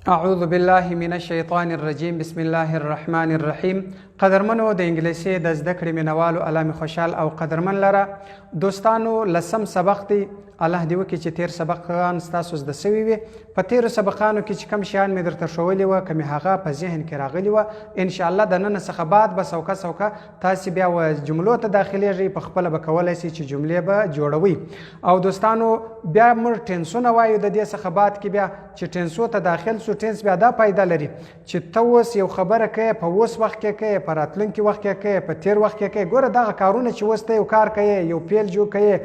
اعوذ بالله من الشیطان الرجیم بسم الله الرحمن الرحیم. قدرمنو د انګلیسي د زده کړې مینوالو الله می خوشحال او قدرمن لره دوستانو، لسم سبق دی. الله دې وکړي چې تیر سبقان ستاسو زده سوي وي. په تیرو سبقانو کې چې کوم شیان مې درته ښولي وه، کومې هغه په ذهن کې راغلي وه، انشاءالله د نن څخه بعد به سوکه سوکه تاسې بیا جملو ته داخلیږئ، په خپله به کولی سئ چې جملې به جوړوئ. او دوستانو بیا موږ ټینسونه وایو د دې څخه بعد کې بیا چې ټینسو ته داخل سو. ټینس بیا دا فایده لري چې ته اوس یو خبره کوې، په اوس وخت کې کوې، په راتلونکي وخت کې کوې، په تیر وخت کې کوې. ګوره دغه کارونه چې اوس ته یو کار کوې، یو پیل جوړ کوې،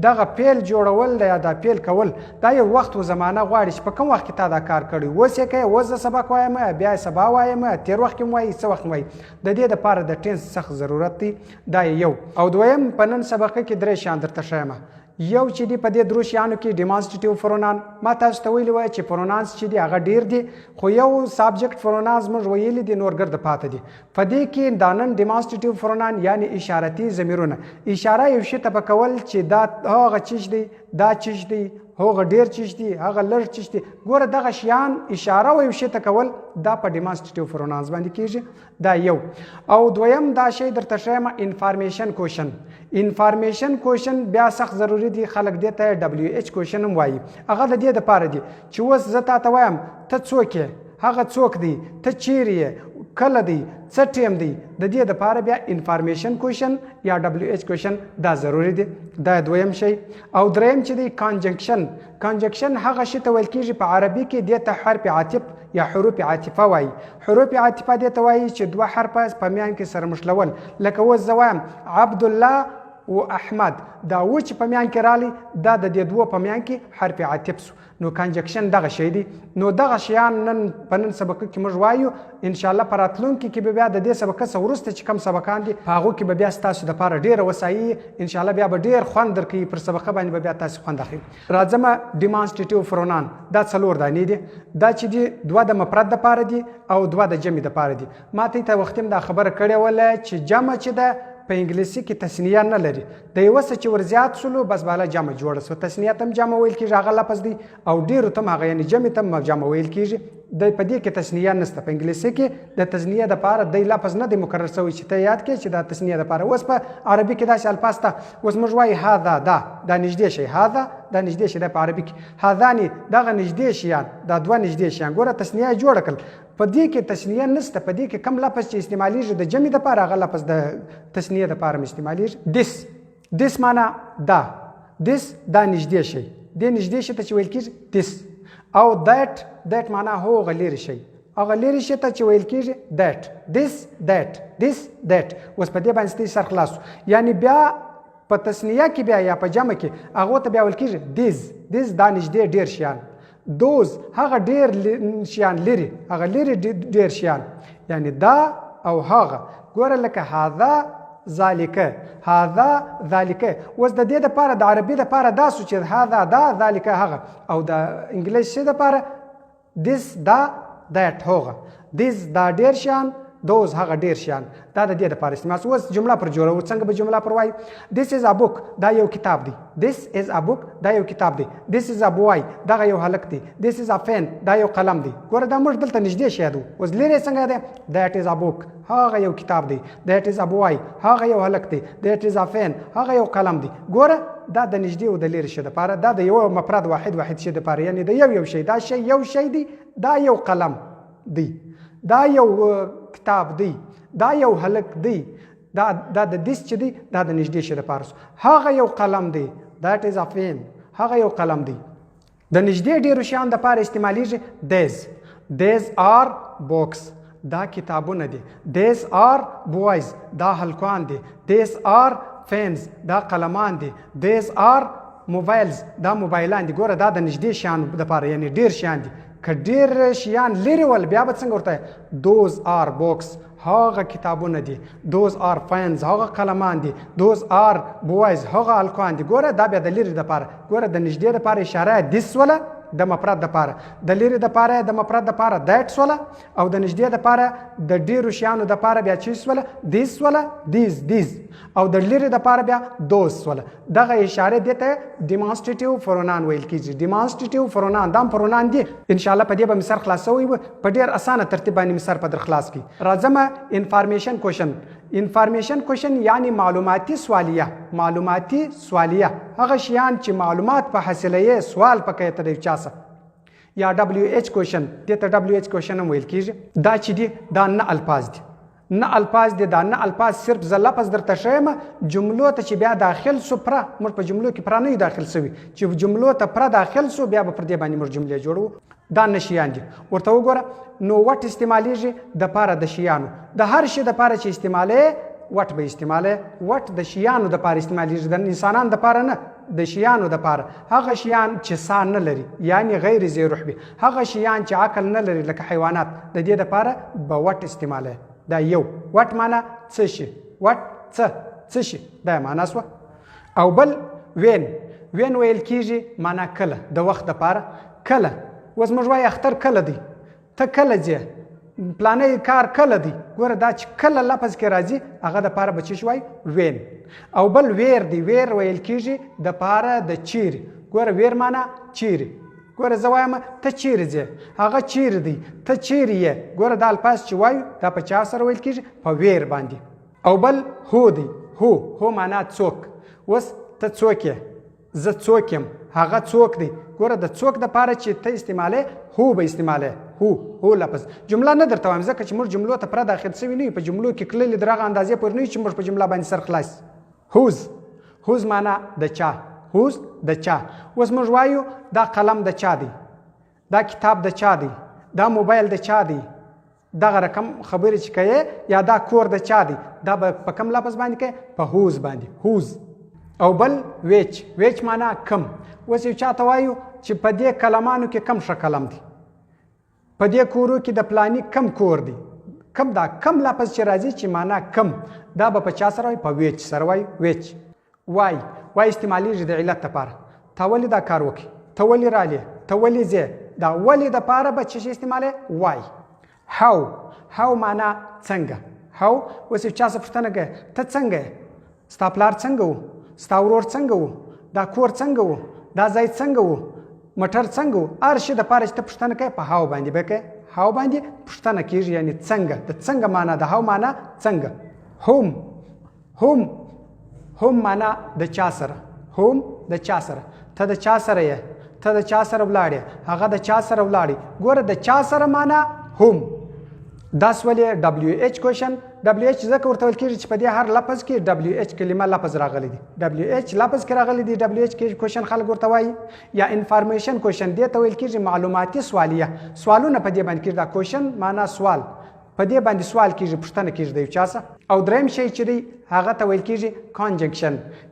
دغه پیل جوړول یا دا پیل کول دا یو وخت و زمانه غواړي چې په کوم وخت کې تا دا کار کړی. اوس یې کوې، اوس زه سبق وایم، بیا یې سبا وایم، تیر وخت کې م وایي، څه وخت م وایي. د دې دپاره د ټینس سخت ضرورت دی. دا یو. او دویم، په نن سبقه کې درې شیان درته ښیم. یو چې دی په دې درو شیانو کې ډیمانسټریټیو پرونان. ما تاسو ته ویلي وای چې پرونانس چې دی هغه ډیر دي، خو یو سابجیکټ پرونانس موږ ویلي دي، نور ګرد پاتې دي. په دې کې دا نن ډیمانسټریټیو پرونان یعنی اشارتي ضمیرونه، اشاره یو شي ته په کول چې دا هغه چیز دی، دا چیز دی، هغه ډیر چیز دی، هغه لږ چیز دی. ګوره دغه شیان اشاره و یو شي ته کول دا په ډیمانسټریټیو پرونانس باندې کیږي. دا یو. او دویم دا شی درته ښیم، انفارمیشن کوشن. انفارمیشن کوشن بیا سخت ضروری دی، خلک دې ته ډبلیو ایچ کوشن هم وایي. هغه د دې دپاره دی چې اوس زه تا ته وایم ته څوک یې، هغه څوک دی، ته چیرې یې، کله دی، څه ټیم دی. د دې دپاره بیا انفارمیشن کوشن یا ډبلیو ایچ کوشن دا ضروری دی. دا دویم شی. او دریم چې دی کانجنکشن. کانجنکشن هغه شی ته ویل کېږي په عربي کې دې ته حرف عاطف یا حروف عاطفه وایي. حروف عاطفه دې ته وایي چې دوه حرفه په میان کې سره مشلول. لکه اوس زه وایم عبدالله و احمد، دا و چې په میان کې رالی، دا د دې دوه په میان کې حرف عاطف سو. نو کانجکشن دغه شی دی. نو دغه شیان نن په نن سبق کې موږ وایو. انشاءالله په راتلونکي کې به بیا د دې سبق څخه وروسته چې کوم سبقان دي په هغو کې به بیا ستاسو دپاره ډېره وسایي. انشاءالله بیا به ډېر خوند درکوي، پر سبقه باندې به بیا تاسو خوند اخلئ. راځمه ډیمانسټریټیو پرونان. دا څلور دانې دي. دا چې دي دوه د مفرد دپاره دي او دوه د جمع دپاره دي. ما ته وختي دا خبره کړې وله چې جمع چې ده په انګلیسي کې تسنیه نه لري. د یوه څه چې ورزیات سولو بس بالا جمع جوړه سوه. تسنیه ته هم جمع ویل کېږي، هغه لفظ دی. او ډېرو ته هم هغه یعنې جمع ته هم جمع ویل کېږي. په دې کې تسنیه نشته. په انګلیسي کې د تسنیه دپاره دی لفظ نه دی مقرر شوی چې ته یاد کړې چې دا تسنیه دپاره. اوس په عربي کې داسې الفاظ ته اوس موږ وایي هذا، دا نږدې شی، هذا دا نږدې شی دی په عربي کې. هذانې دغه نږدې شیان، دا دوه نږدې شیان. ګوره تسنیه یې جوړه کړل. په دې کې تسنیه نشته. په دې کې کم لفظ چې استعمالیږي د جمع دپاره هغه لفظ د تسنیه دپاره هم استعمالیږي. دس معنا دا، دس دا نږدې شی، دې نږدې شي ته چې ویل کېږي دس. او دیټ معنا هغه لرې شی، هغه لرې شي ته چې ویل کېږي دیټ. دس دیټ. اوس په دې باندې ستاسو سر خلاص. یعنی بیا په تسنیه کې بیا یا په جمع کې هغو ته بیا ویل کېږي دیز دا نږدې ډېر شیان. دوز هغه ډېر شیان لري، هغه لري ډېر شیان. یعنی دا او هغه. ګوره لکه هذا ذالکه، هذا ذالکه. اوس د دې دپاره د عربي دپاره دا سو چې هذا دا، ذالکه هغه. او د انګلیسي دپاره دس دا دیټ هغه. دس دا ډېر شیان، دوز هغه ډېر شیان. دا د دې دپاره استعمال. اوس جمله پر جوړو. څنګه به جمله پر وایو؟ This is a book. دا یو کتاب دی. This is a book. دا یو کتاب دی. This is a boy. دغه یو هلک دی. This is a pen. دا یو قلم دی. ګوره دا موږ دلته نږدې شی یادو. اوس لرې څنګه دی؟ That is a book. هغه یو کتاب دی. That is a boy. هغه یو هلک دی. That is a pen. هغه یو قلم دی. ګوره دا د نږدې او د لرې شي دپاره، دا د یو مفرد واحد شي دپاره. یعنی د یو شی، دا شی یو شی دی، دا یو قلم دی، دا یو کتاب دی، دا یو هلک دی. دا د دس چې دی دا د نږدې شي دپاره. هغه یو قلم دی. That is a pen. هغه یو قلم دی. د نږدې ډېرو شیانو دپاره استعمالیږي these are books. دا کتابونه دي. these are boys. دا هلکان دي. these are pens. دا قلمان دي. these are mobiles. دا موبایلان دي. ګوره دا د نږدې شیانو دپاره یعنی ډېر شیان دي. که ډېر شیان لرې ول بیا به څنګه ورته those are books. هغه کتابونه دي. those are pens. هغه قلمان دي. those are boys. هغه هلکان دي. ګوره دا بیا د لرې دپاره. ګوره د نږدې دپاره اشاره دس وله، د مفرد دپاره، د لرې دپاره د مفرد دپاره دیټ سوله، او د نږدې دپاره د ډېرو شیانو دپاره بیا چې سوله دیز سوله دیز، او د لرې دپاره بیا دوز سوله. دغه اشاره دې ته ډیمانسټریټیو پرونان ویل کېږي. ډیمانسټریټیو پرونان دا پرونان دي. انشاءالله په دې به مې سر خلاصوي په ډېر اسانه ترتیب باندې مې سر په در خلاص کړي. راځمه انفارمیشن کوشن. انفارمیشن کوشن یعنی معلوماتی سوالیه هغه شیان چې معلومات په حاصلې سوال پکې ته دی چاسه، یا WH کوشن دې ته WH کوشن هم ویل کېږي. دا چې دي دا نه الفاظ دي، نه الفاظ دي. دا نه الفاظ صرف زه لفظ درته ښیم، جملو ته چې بیا داخل سو پره موږ په جملو کې پره نه یو داخل سوي، چې جملو ته پره داخل سو بیا به پر دې باندې موږ جملې جوړو. دا نه شیان دي. ورته وګوره نو وټ استعمالیږي د پاره د شیانو، د هر شي د پاره چې استعماله وټ به استعماله. وټ د شیانو د پاره استعمالیږي، د انسانانو د پاره نه، د شیانو د پاره. هغه شیان چې سا نه لري یعنی غیر ذی روح وي، هغه شیان چې عقل نه لري لکه حیوانات، د دې د پاره به وټ استعماله. دا یو وټ معنا څه شي، وټ څه شي دا معنا سوه. او بل وین ویل کېږي معنا کله، د وخت د پاره کله. اوس موږ وایو اختر کله دی، ته کله ځې، پلانې کار کله دی. ګوره دا چې کله لفظ کې راځي هغه د پاره به څه وایي وین. او بل ویر دی، ویر ویل کېږي د پاره د چیرې. ګوره ویر معنا چیرې. ګوره زه وایم ته چیرې ځې، هغه چیرې دی، ته چیرې یې. ګوره دا الفاظ چې وایو دا په چا سره ویل کېږي؟ په ویر باندې. او بل هو دی، هو معنا څوک. اوس ته څوک یې، زه څوک یم، هغه څوک دی. ګوره د څوک د پاره چې ته استعماله هو به استعماله، هو لفظ. جمله نه درته وایم ځکه چې موږ جملو ته پره داخل سوي نه یو، په جملو کې کللې د هغه اندازې پورې نه یو چې موږ په جمله باندې سر خلاص. هوز معنا د چا، هوز د چا. اوس موږ وایو دا قلم د چا دی، دا کتاب د چا دی، دا موبایل د چا دی، دغه رقم خبرې چې کوي، یا دا کور د چا دی، دا به په کوم لفظ باندې کوي؟ په هوز باندې، هوز. او بل ویچ معنا کم. اوس یو چاته وایو چې په دې کلمانو کې کم ښه کلم دی، په دې کورو کې د پلانی کم کور دی. کم دا کم لفظ چې راځي چې معنا کم، دا به په چا سره وایي؟ په ویچ سره وایي. ویچ وای استعمالیږي د علت لپاره. ته ولې دا کار وکړې، ته ولې رالې، ته ولې ځې، دا ولې دپاره به څه شي استعمالی؟ وای. هاو معنا څنګه. هاو اوس یو چا څه پوښتنه کوي ته څنګه یې، ستا پلار څنګه و، ستا ورور څنګه و، دا کور څنګه و، دا ځای څنګه و، موټر څنګه و. هر شي دپاره چې ته پوښتنه کوې په هاو باندې به کوې. هاو باندې پوښتنه کېږي یعنې څنګه. د څنګه معنا د هاو معنا څنګه. هم معنا د چا سره، هم د چا سره. ته د چا سره یې، ته د چا سره ولاړې، هغه د چا سره ولاړې. ګوره د چا سره معنا هم. دا سولې WH کوشن. WH ځکه ورته ویل کېږي چې په دې هر لفظ کې WH کلمه لفظ راغلی دی، WH لفظ کې راغلی دی. WH کوشن خلک ورته وایي. یا انفارمیشن کوشن دې ته ویل کېږي معلوماتي سوالیه. سوالونه په دې باندې کېږي. دا کوشن معنا سوال، په دې باندې سوال کېږي، پوښتنه کېږي د یو چا څخه. او دریم شی چې دی هغه ته ویل کېږي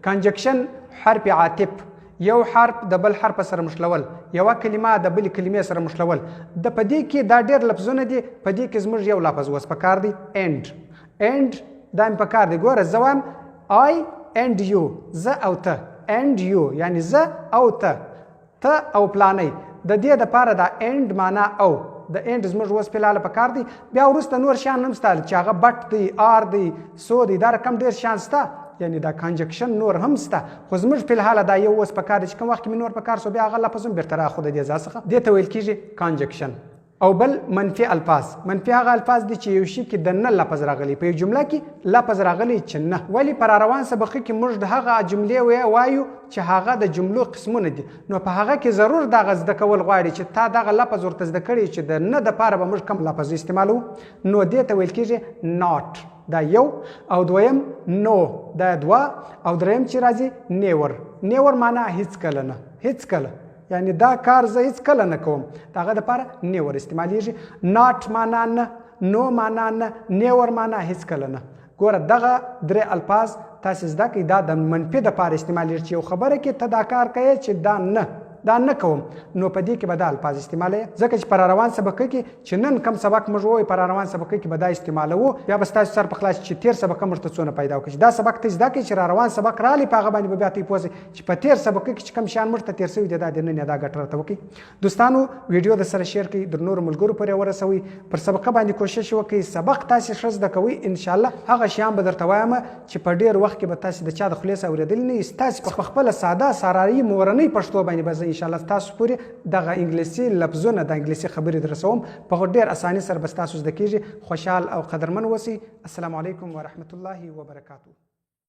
کانجکشن. حرف عاطف، یو حرف د بل حرف سره مشلول، یوه کلمه د بل کلمې سره مشلول. د په دې کې دا ډېر لفظونه دي، په دې کې زموږ یو لفظ اوس پکار دی end دا مې پکار دی. ګوره زه وایم I and you، زه او ته، and you یعنی زه او ته او پلانی. د دې دپاره دا end معنا او د end زموږ اوس فلحاله پکار دی. بیا وروسته نور شیان هم شته چې هغه بټ دی، آر دی، سو دی، دا رقم ډېر شیان شته، یعنی دا کانجکشن نور هم شته. خو زموږ فلحاله دا یو اوس پکار دی چې کوم وخت کې مې نور پکار سو بیا هغه لفظ هم بېرته راخو د دې ځای څخه. دې ته ویل کېږي کانجکشن. او بل منفي الفاظ. منفي هغه الفاظ دي چې یو شي کې د نه لفظ راغلی، په یو جمله کې لفظ راغلی چې نه. ولې په راروان سبق کې موږ د هغه جملې وایو چې هغه د جملو قسمونه دي، نو په هغه کې ضرور دغه زده کول غواړي چې تا دغه لفظ ورته زده کړی چې د نه دپاره به موږ کوم لفظ استعمالو. نو دې ته ویل کېږي not، دا یو. او دویم no، دا دوه. او دریم چې راځي never معنا هیڅکله نه، هیڅکله یعنی دا کار زه هیڅ کله نه کوم، د هغه دپاره نیور استعمالیږي. ناټ معنا نه، نو معنا نه، نیور معنا هیڅکله نه. ګوره دغه درې الفاظ تاسې زده کړئ، دا د منفي دپاره استعمالیږي چې یو خبره کې ته دا کار کوې چې دا نه، دا نه کوم نو په دې کې به دا الفاظ استعمالوي ځکه چې پر روان سبق کې چې نن کم سبق موږ وایو پر روان سبق کې به دا استعمالوو بیا به ستاسو سر په خلاص چې تیر سبق موږ ته څونه پیدا وکړي دا سبق ته زده کړئ چې روان سبق رالی په هغه باندې بیا ته پوهه چې په تیر سبق کې چې کم شیان موږ ته تیر شوي دي دا د نن دا ګټه راته وکړي دوستانو ویډیو د سره شیر کړئ د نورو ملګرو پورې ورسوئ پر سبق باندې کوشش وکړئ سبق تاسو ښه زده کوئ ان شاء الله هغه شیان به درته وایم چې په ډیر وخت کې به تاسو د چا د خولې څخه اورېدلی نه یې ستاسو په خپله ساده سارایي مورنۍ پښتو باندې به زه ان شاء الله تاسو پورې دغه انګلیسي لفظونه د انګلیسي خبرې در رسوم په ډیر اسانۍ سره به تاسو زده کیږي خوشحال او قدرمن اوسئ السلام علیکم ورحمت الله وبرکاته